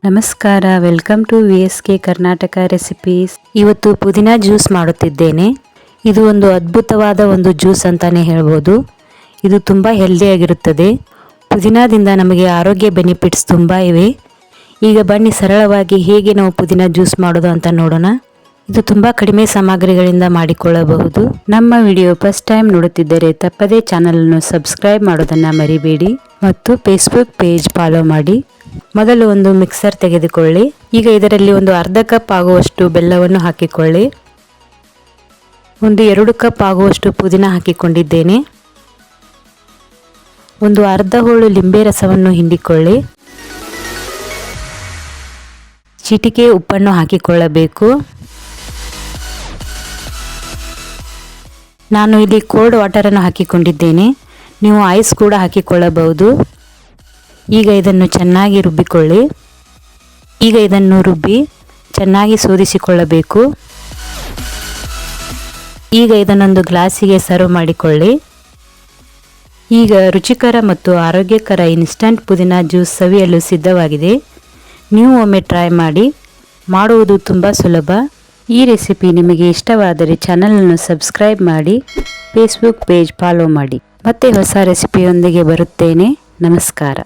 ನಮಸ್ಕಾರ, welcome to VSK Karnataka recipes. ಇವತ್ತು ಪುದೀನ ಜ್ಯೂಸ್ ಮಾಡುತ್ತಿದ್ದೇನೆ. ಇದು ಒಂದು ಅದ್ಭುತವಾದ ಒಂದು ಜ್ಯೂಸ್ ಅಂತಾನೆ ಹೇಳ್ಬೋದು. ಇದು ತುಂಬ ಹೆಲ್ದಿಯಾಗಿರುತ್ತದೆ. ಪುದೀನದಿಂದ ನಮಗೆ ಆರೋಗ್ಯ ಬೆನಿಫಿಟ್ಸ್ ತುಂಬ ಇವೆ. ಈಗ ಬನ್ನಿ ಸರಳವಾಗಿ ಹೇಗೆ ನಾವು ಪುದೀನ ಜ್ಯೂಸ್ ಮಾಡೋದು ಅಂತ ನೋಡೋಣ. ಇದು ತುಂಬ ಕಡಿಮೆ ಸಾಮಗ್ರಿಗಳಿಂದ ಮಾಡಿಕೊಳ್ಳಬಹುದು. ನಮ್ಮ ವಿಡಿಯೋ ಫಸ್ಟ್ ಟೈಮ್ ನೋಡುತ್ತಿದ್ದರೆ ತಪ್ಪದೇ ಚಾನಲನ್ನು ಸಬ್ಸ್ಕ್ರೈಬ್ ಮಾಡೋದನ್ನು ಮರಿಬೇಡಿ ಮತ್ತು ಫೇಸ್ಬುಕ್ ಪೇಜ್ ಫಾಲೋ ಮಾಡಿ. ಮೊದಲು ಒಂದು ಮಿಕ್ಸರ್ ತೆಗೆದುಕೊಳ್ಳಿ. ಈಗ ಇದರಲ್ಲಿ ಒಂದು ಅರ್ಧ ಕಪ್ ಆಗುವಷ್ಟು ಬೆಲ್ಲವನ್ನು ಹಾಕಿಕೊಳ್ಳಿ. ಒಂದು 2 ಕಪ್ ಆಗುವಷ್ಟು ಪುದೀನ ಹಾಕಿಕೊಂಡಿದ್ದೇನೆ. ಒಂದು ಅರ್ಧ ಹೋಳು ಲಿಂಬೆ ರಸವನ್ನು ಹಿಂಡಿಕೊಳ್ಳಿ. ಚಿಟಿಕೆ ಉಪ್ಪನ್ನು ಹಾಕಿಕೊಳ್ಳಬೇಕು. ನಾನು ಇಲ್ಲಿ ಕೋಲ್ಡ್ ವಾಟರನ್ನು ಹಾಕಿಕೊಂಡಿದ್ದೇನೆ. ನೀವು ಐಸ್ ಕೂಡ ಹಾಕಿಕೊಳ್ಳಬಹುದು. ಈಗ ಇದನ್ನು ಚೆನ್ನಾಗಿ ರುಬ್ಬಿಕೊಳ್ಳಿ. ಈಗ ಇದನ್ನು ರುಬ್ಬಿ ಚೆನ್ನಾಗಿ ಸೋದಿಸಿಕೊಳ್ಳಬೇಕು. ಈಗ ಇದನ್ನೊಂದು ಗ್ಲಾಸಿಗೆ ಸರ್ವ್ ಮಾಡಿಕೊಳ್ಳಿ. ಈಗ ರುಚಿಕರ ಮತ್ತು ಆರೋಗ್ಯಕರ ಇನ್ಸ್ಟಂಟ್ ಪುದೀನ ಜ್ಯೂಸ್ ಸವಿಯಲು ಸಿದ್ಧವಾಗಿದೆ. ನೀವು ಒಮ್ಮೆ ಟ್ರೈ ಮಾಡಿ. ಮಾಡುವುದು ತುಂಬ ಸುಲಭ. ಈ ರೆಸಿಪಿ ನಿಮಗೆ ಇಷ್ಟವಾದರೆ ಚಾನಲನ್ನು ಸಬ್ಸ್ಕ್ರೈಬ್ ಮಾಡಿ, ಫೇಸ್ಬುಕ್ ಪೇಜ್ ಫಾಲೋ ಮಾಡಿ. ಮತ್ತೆ ಹೊಸ ರೆಸಿಪಿಯೊಂದಿಗೆ ಬರುತ್ತೇನೆ. ನಮಸ್ಕಾರ.